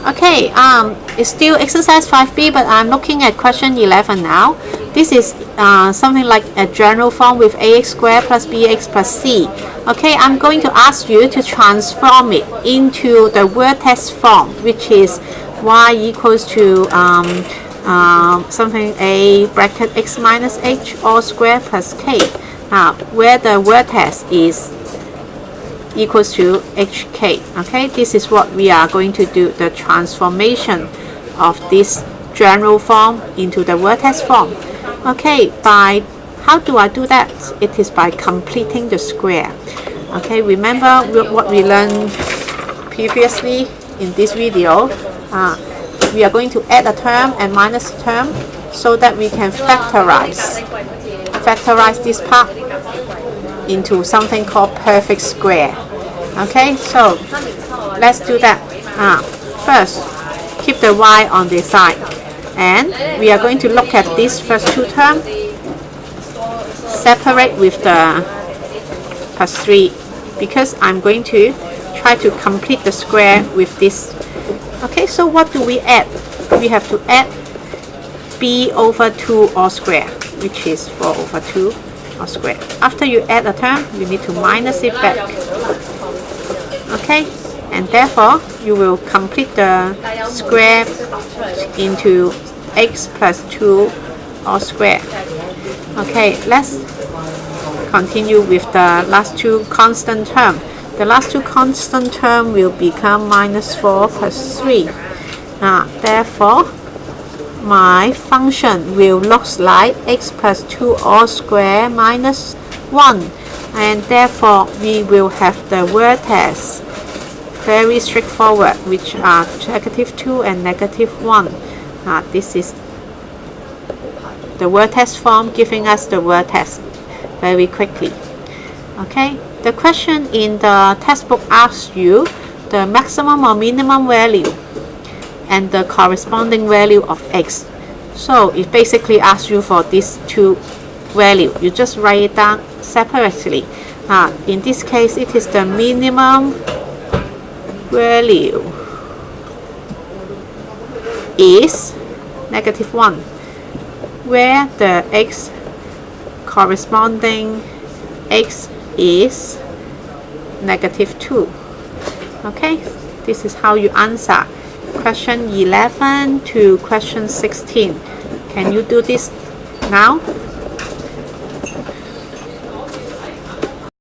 Okay, it's still exercise 5B, but I'm looking at question 11 now. This is something like a general form with ax squared plus bx plus c. Okay, I'm going to ask you to transform it into the vertex form, which is y equals to something a bracket x minus h all squared plus k, where the vertex is equals to hk. Okay, this is what we are going to do, the transformation of this general form into the vertex form. Okay, by how do I do that? It is by completing the square. Okay, remember what we learned previously in this video. We are going to add a term and minus a term so that we can factorize this part into something called perfect square. Okay, so let's do that. First, keep the y on the side, and we are going to look at these first two terms, separate with the plus 3, because I'm going to try to complete the square with this. Okay, so what do we add? We have to add b over 2 all square, which is 4 over 2 all square. After you add a term, you need to minus it back. Okay, and therefore you will complete the square into x plus 2 all square. Okay, let's continue with the last two constant term. The last two constant term will become minus 4 plus 3. Therefore, my function will look like x plus 2 all square minus 1, and therefore we will have the vertex very straightforward, which are negative 2 and negative 1. This is the vertex form, giving us the vertex very quickly. Okay, the question in the textbook asks you the maximum or minimum value and the corresponding value of x. So it basically asks you for these two values. You just write it down separately. In this case, it is the minimum value is negative 1, where the x corresponding x is negative 2. Okay, this is how you answer question 11 to question 16. Can you do this now?